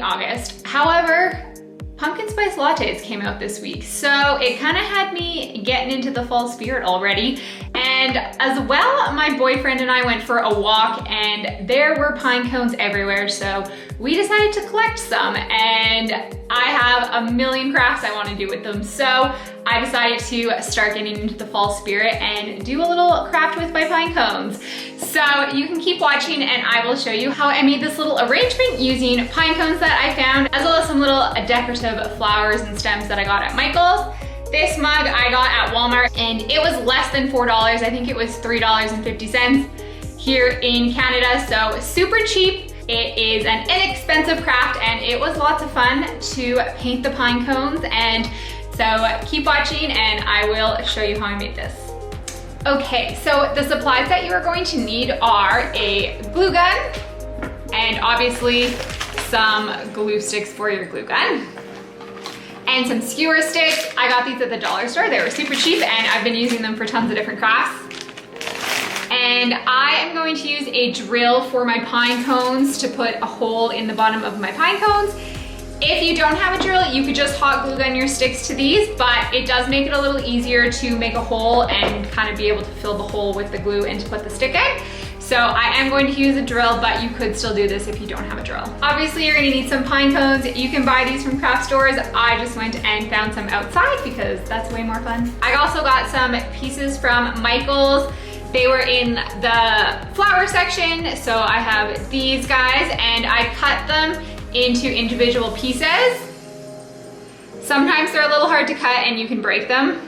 August. However, pumpkin spice lattes came out this week, so it kind of had me getting into the fall spirit already. And as well, my boyfriend and I went for a walk and there were pine cones everywhere, so we decided to collect some, and I have a million crafts I want to do with them. So I decided to start getting into the fall spirit and do a little craft with my pine cones. So you can keep watching and I will show you how I made this little arrangement using pine cones that I found, as well as some little decorative flowers and stems that I got at Micheals. This mug I got at Walmart and it was less than $4. I think it was $3.50 here in Canada, so super cheap. It is an inexpensive craft and it was lots of fun to paint the pine cones, and so keep watching and I will show you how I made this. Okay, so the supplies that you are going to need are a glue gun and obviously some glue sticks for your glue gun, and some skewer sticks. I got these at the dollar store. They were super cheap and I've been using them for tons of different crafts. And I am going to use a drill for my pine cones to put a hole in the bottom of my pine cones. If you don't have a drill, you could just hot glue gun your sticks to these, but it does make it a little easier to make a hole and kind of be able to fill the hole with the glue and to put the stick in. So I am going to use a drill, but you could still do this if you don't have a drill. Obviously, you're gonna need some pine cones. You can buy these from craft stores. I just went and found some outside because that's way more fun. I also got some pieces from Micheals. They were in the flower section, so I have these guys and I cut them into individual pieces. Sometimes they're a little hard to cut and you can break them.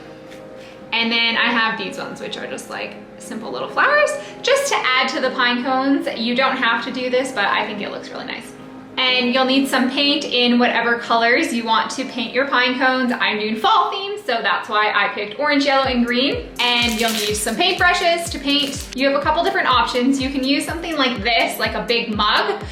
And then I have these ones, which are just like simple little flowers, just to add to the pine cones. You don't have to do this, but I think it looks really nice. And you'll need some paint in whatever colors you want to paint your pine cones. I'm doing fall themes, so that's why I picked orange, yellow, and green. And you'll need some paint brushes to paint. You have a couple different options. You can use something like this, like a big mug,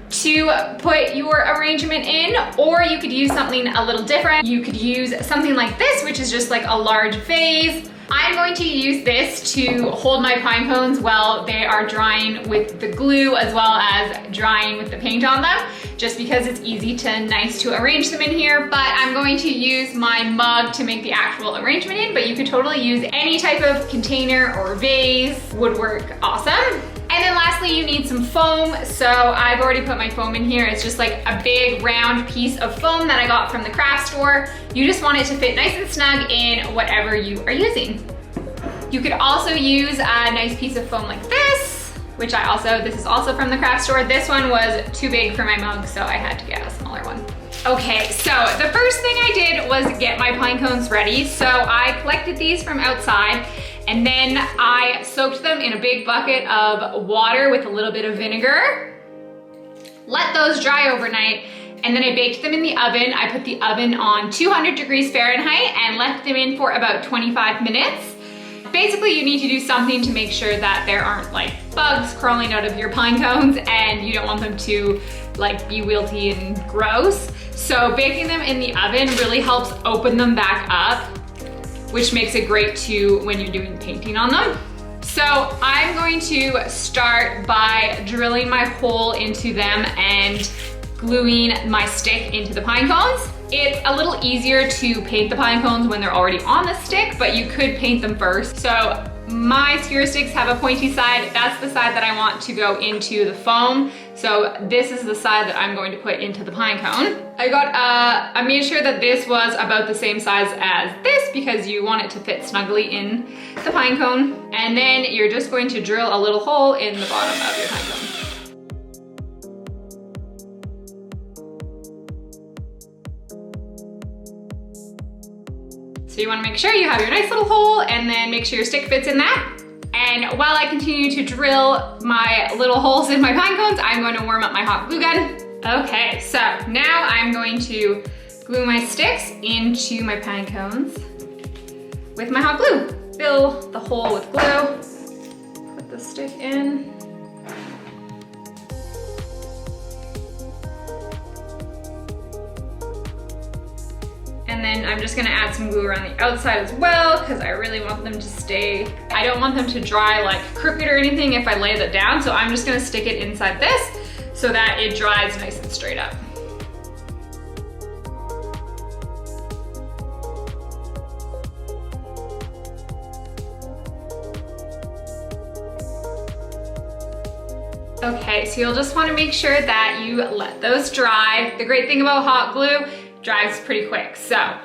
to put your arrangement in, or you could use something a little different. You could use something like this, which is just like a large vase. I'm going to use this to hold my pine cones while they are drying with the glue, as well as drying with the paint on them, just because it's easy to nice to arrange them in here. But I'm going to use my mug to make the actual arrangement in, but you could totally use any type of container or vase, would work awesome. And then lastly, you need some foam. So I've already put my foam in here. It's just like a big round piece of foam that I got from the craft store. You just want it to fit nice and snug in whatever you are using. You could also use a nice piece of foam like this, which this is also from the craft store. This one was too big for my mug, so I had to get a smaller one. Okay, so the first thing I did was get my pine cones ready. So I collected these from outside, and then I soaked them in a big bucket of water with a little bit of vinegar. Let those dry overnight, and then I baked them in the oven. I put the oven on 200 degrees Fahrenheit and left them in for about 25 minutes. Basically, you need to do something to make sure that there aren't like bugs crawling out of your pine cones, and you don't want them to like be wilty and gross. So baking them in the oven really helps open them back up, which makes it great too when you're doing painting on them. So I'm going to start by drilling my hole into them and gluing my stick into the pine cones. It's a little easier to paint the pine cones when they're already on the stick, but you could paint them first. So my skewer sticks have a pointy side. That's the side that I want to go into the foam. So this is the side that I'm going to put into the pine cone. I made sure that this was about the same size as this because you want it to fit snugly in the pine cone. And then you're just going to drill a little hole in the bottom of your pine cone. So you want to make sure you have your nice little hole, and then make sure your stick fits in that. And while I continue to drill my little holes in my pine cones, I'm going to warm up my hot glue gun. Okay, so now I'm going to glue my sticks into my pine cones with my hot glue. Fill the hole with glue, put the stick in. And then I'm just gonna add some glue around the outside as well, because I really want them to stay. I don't want them to dry like crooked or anything if I lay that down, so I'm just gonna stick it inside this so that it dries nice and straight up. Okay, so you'll just wanna make sure that you let those dry. The great thing about hot glue, it dries pretty quick, so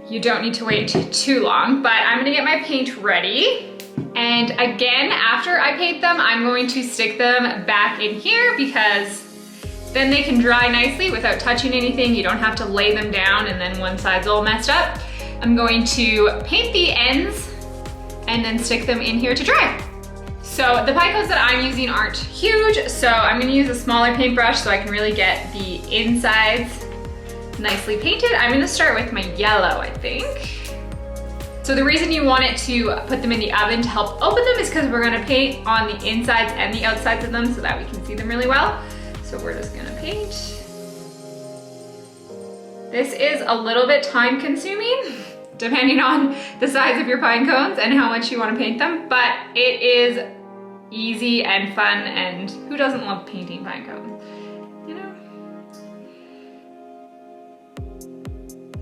you don't need to wait too long, but I'm gonna get my paint ready. And again, after I paint them, I'm going to stick them back in here because then they can dry nicely without touching anything. You don't have to lay them down and then one side's all messed up. I'm going to paint the ends and then stick them in here to dry. So the Pinecones that I'm using aren't huge, so I'm gonna use a smaller paintbrush so I can really get the insides nicely painted. I'm gonna start with my yellow, I think. So the reason you want it to put them in the oven to help open them is because we're gonna paint on the insides and the outsides of them so that we can see them really well. So we're just gonna paint. This is a little bit time consuming, depending on the size of your pine cones and how much you wanna paint them, but it is easy and fun, and who doesn't love painting pine cones, you know?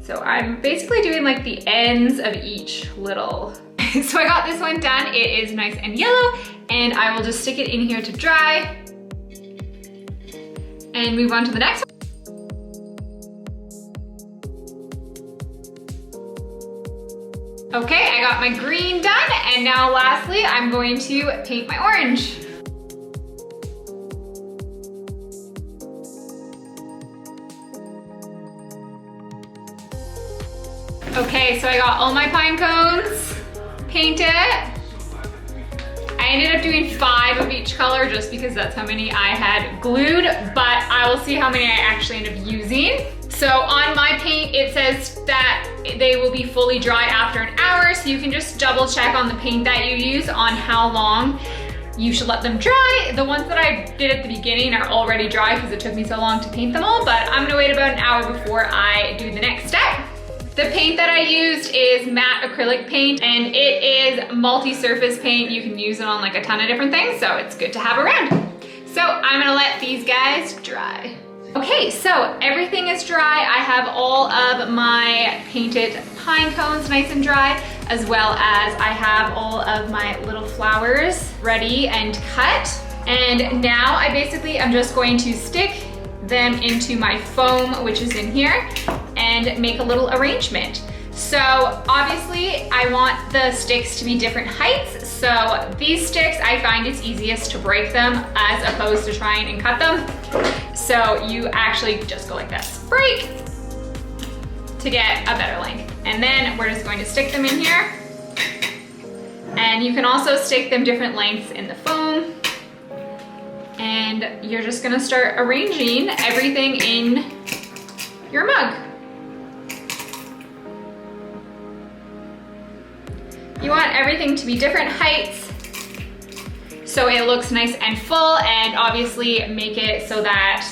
So I'm basically doing like the ends of each little. So I got this one done. It is nice and yellow, and I will just stick it in here to dry and move on to the next one. Okay, I got my green done, and now lastly, I'm going to paint my orange. Okay, so I got all my pine cones painted. I ended up doing 5 of each color just because that's how many I had glued, but I will see how many I actually end up using. So on my paint, it says that they will be fully dry after an hour, so you can just double check on the paint that you use on how long you should let them dry. The ones that I did at the beginning are already dry because it took me so long to paint them all, but I'm gonna wait about an hour before I do the next step. The paint that I used is matte acrylic paint, and it is multi-surface paint. You can use it on like a ton of different things, so it's good to have around. So I'm gonna let these guys dry. Okay, so everything is dry. I have all of my painted pine cones nice and dry, as well as I have all of my little flowers ready and cut. And now I'm just going to stick them into my foam, which is in here, and make a little arrangement. So obviously I want the sticks to be different heights. So these sticks, I find it's easiest to break them as opposed to trying and cut them. So you actually just go like this, break, to get a better length. And then we're just going to stick them in here. And you can also stick them different lengths in the foam. And you're just gonna start arranging everything in your mug. You want everything to be different heights so it looks nice and full, and obviously make it so that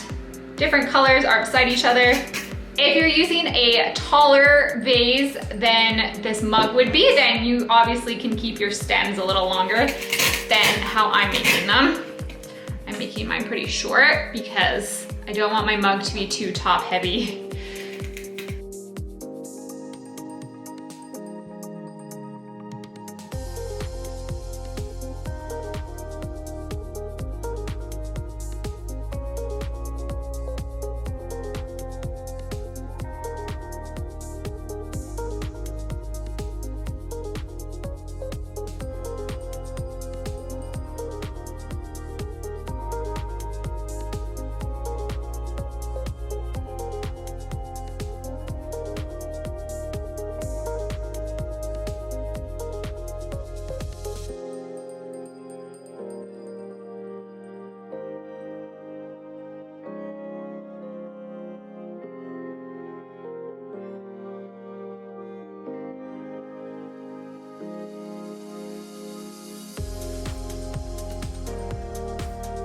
different colors are beside each other. If you're using a taller vase than this mug would be, then you obviously can keep your stems a little longer than how I'm making them. I'm making mine pretty short because I don't want my mug to be too top heavy.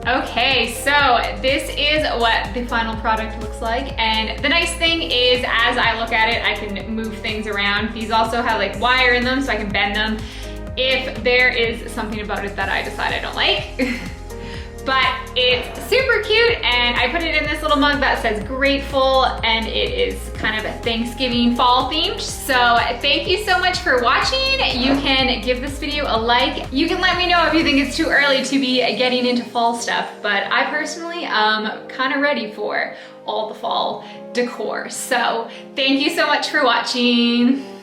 Okay, so this is what the final product looks like, and the nice thing is as I look at it, I can move things around. These also have like wire in them so I can bend them if there is something about it that I decide I don't like. But it's super cute and And I put it in this little mug that says grateful, and it is kind of a Thanksgiving fall themed. So thank you so much for watching. You can give this video a like. You can let me know if you think it's too early to be getting into fall stuff, but I personally am kind of ready for all the fall decor. So thank you so much for watching.